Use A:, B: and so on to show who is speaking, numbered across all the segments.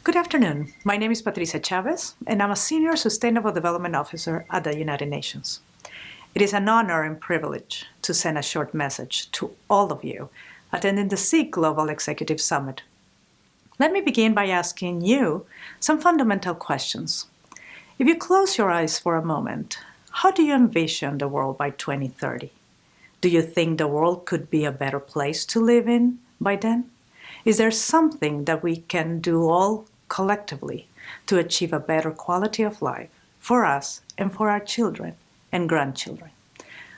A: Good afternoon. My name is Patricia Chaves, and I'm a Senior Sustainable Development Officer at the United Nations. It is an honor and privilege to send a short message to all of you attending the SIG Global Executive Summit. Let me begin by asking you some fundamental questions. If you close your eyes for a moment, how do you envision the world by 2030? Do you think the world could be a better place to live in by then? Is there something that we can do all collectively to achieve a better quality of life for us and for our children and grandchildren?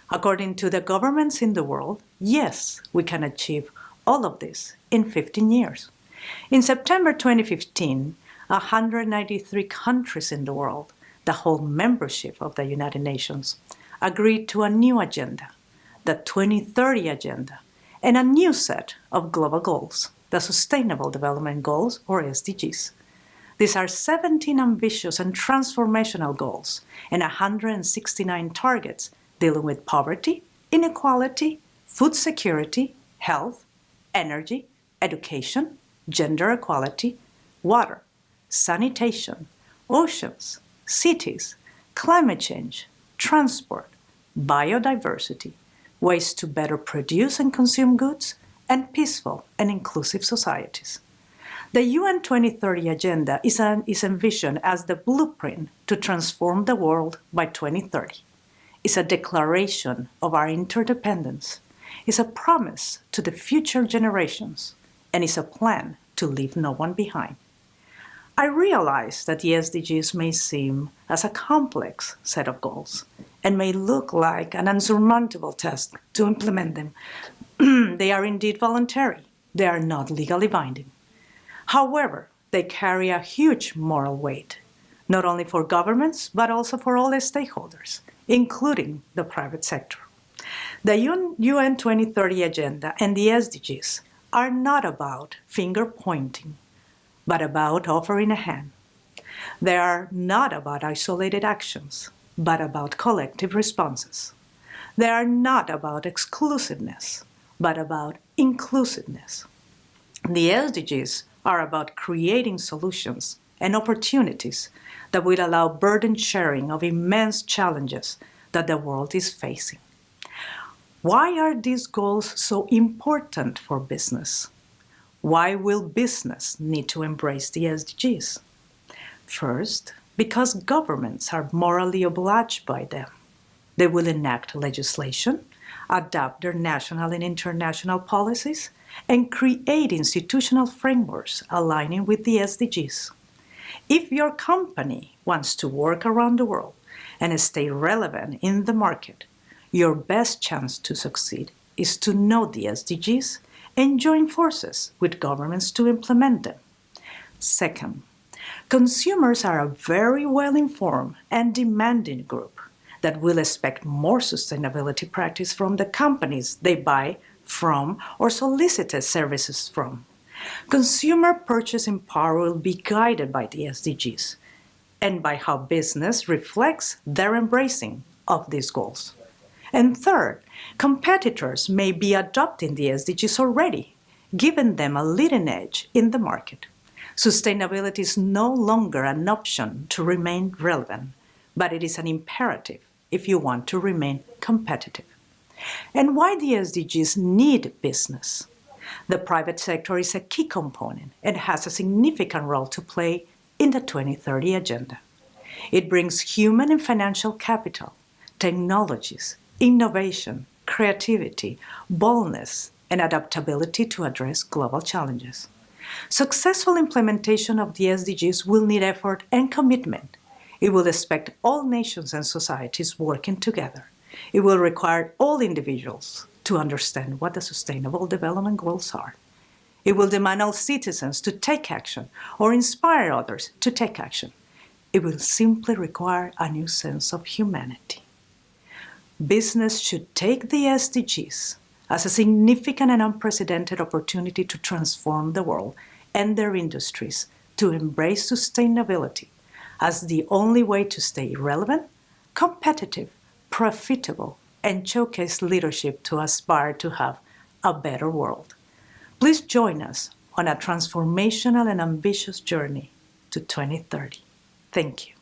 A: According to the governments in the world, yes, we can achieve all of this in 15 years. In September 2015, 193 countries in the world, the whole membership of the United Nations, agreed to a new agenda, the 2030 Agenda, and a new set of global goals, the Sustainable Development Goals, or SDGs. These are 17 ambitious and transformational goals and 169 targets dealing with poverty, inequality, food security, health, energy, education, gender equality, water, sanitation, oceans, cities, climate change, transport, biodiversity, ways to better produce and consume goods, and peaceful and inclusive societies. The UN 2030 Agenda is envisioned as the blueprint to transform the world by 2030. It's a declaration of our interdependence. It's a promise to the future generations, and it's a plan to leave no one behind. I realize that the SDGs may seem as a complex set of goals and may look like an unsurmountable task to implement them. They are indeed voluntary. They are not legally binding. However, they carry a huge moral weight, not only for governments, but also for all stakeholders, including the private sector. The UN 2030 Agenda and the SDGs are not about finger-pointing, but about offering a hand. They are not about isolated actions, but about collective responses. They are not about exclusiveness, but about inclusiveness. The SDGs are about creating solutions and opportunities that will allow burden sharing of immense challenges that the world is facing. Why are these goals so important for business? Why will business need to embrace the SDGs? First, because governments are morally obliged by them. They will enact legislation, adopt their national and international policies, and create institutional frameworks aligning with the SDGs. If your company wants to work around the world and stay relevant in the market, your best chance to succeed is to know the SDGs and join forces with governments to implement them. Second, consumers are a very well-informed and demanding group that will expect more sustainability practice from the companies they buy from or solicit services from. Consumer purchasing power will be guided by the SDGs and by how business reflects their embracing of these goals. And third, competitors may be adopting the SDGs already, giving them a leading edge in the market. Sustainability is no longer an option to remain relevant, but it is an imperative if you want to remain competitive. And why the SDGs need business? The private sector is a key component and has a significant role to play in the 2030 Agenda. It brings human and financial capital, technologies, innovation, creativity, boldness, and adaptability to address global challenges. Successful implementation of the SDGs will need effort and commitment. It will expect all nations and societies working together. It will require all individuals to understand what the Sustainable Development Goals are. It will demand all citizens to take action or inspire others to take action. It will simply require a new sense of humanity. Business should take the SDGs as a significant and unprecedented opportunity to transform the world and their industries to embrace sustainability as the only way to stay relevant, competitive, profitable, and showcase leadership to aspire to have a better world. Please join us on a transformational and ambitious journey to 2030. Thank you.